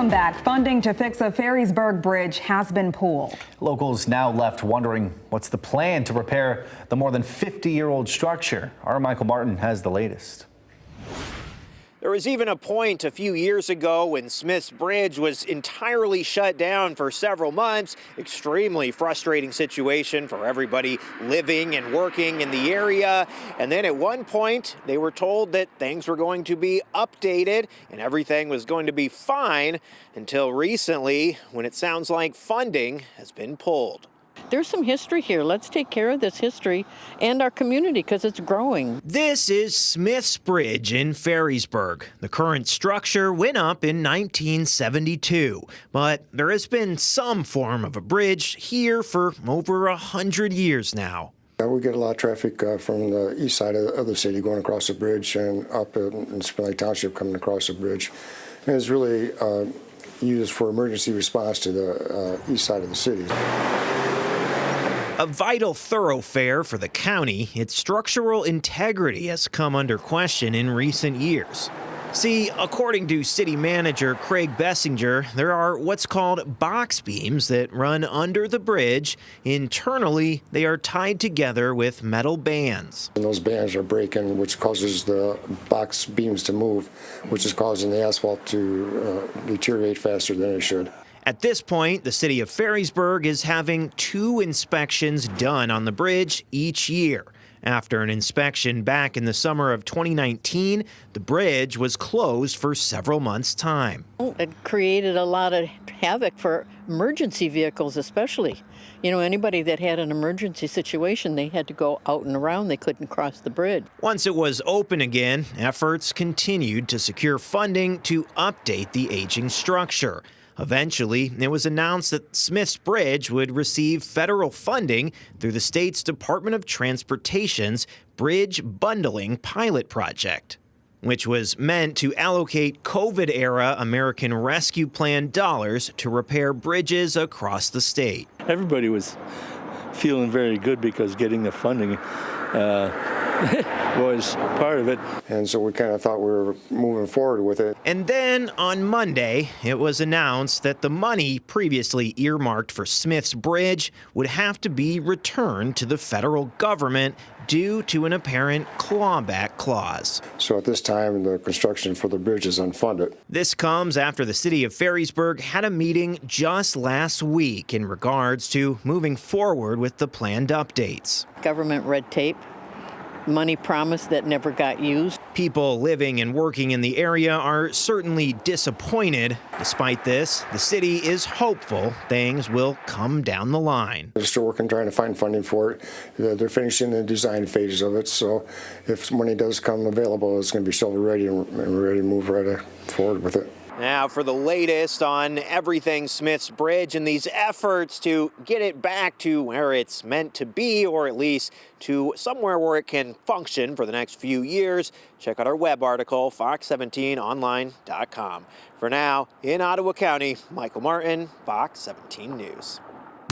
Welcome back. Funding to fix a Ferrysburg bridge has been pulled. Locals now left wondering what's the plan to repair the more than 50-year-old structure. Our Michael Martin has the latest. There was even a point a few years ago when Smith's Bridge was entirely shut down for several months. Extremely frustrating situation for everybody living and working in the area. And then at one point, they were told that things were going to be updated and everything was going to be fine until recently, when it sounds like funding has been pulled. There's some history here. Let's take care of this history and our community because it's growing. This is Smith's Bridge in Ferrysburg. The current structure went up in 1972, but there has been some form of a bridge here for over 100 years now. We get a lot of traffic from the east side of the city going across the bridge and up in Spring Lake Township coming across the bridge. And it's really used for emergency response to the east side of the city. A vital thoroughfare for the county, its structural integrity has come under question in recent years. See, according to city manager Craig Bessinger, there are what's called box beams that run under the bridge. Internally, they are tied together with metal bands. And those bands are breaking, which causes the box beams to move, which is causing the asphalt to deteriorate faster than it should. At this point, the city of Ferrysburg is having 2 inspections done on the bridge each year. After an inspection back in the summer of 2019, the bridge was closed for several months' time. It created a lot of havoc for emergency vehicles especially. You know, anybody that had an emergency situation, they had to go out and around. They couldn't cross the bridge. Once it was open again, efforts continued to secure funding to update the aging structure. Eventually, it was announced that Smith's Bridge would receive federal funding through the state's Department of Transportation's Bridge Bundling Pilot Project, which was meant to allocate COVID-era American Rescue Plan dollars to repair bridges across the state. Everybody was feeling very good because getting the funding was part of it. And so we kind of thought we were moving forward with it. And then on Monday, it was announced that the money previously earmarked for Smith's Bridge would have to be returned to the federal government due to an apparent clawback clause. So at this time, the construction for the bridge is unfunded. This comes after the city of Ferrysburg had a meeting just last week in regards to moving forward with the planned updates. Government red tape, money promised that never got used. People living and working in the area are certainly disappointed. Despite this, the city is hopeful things will come down the line. They're still working, trying to find funding for it. They're finishing the design phases of it, so if money does come available, it's going to be shovel ready and ready to move right forward with it. Now for the latest on everything Smith's Bridge and these efforts to get it back to where it's meant to be, or at least to somewhere where it can function for the next few years, check out our web article, fox17online.com. For now, in Ottawa County, Michael Martin, Fox 17 News.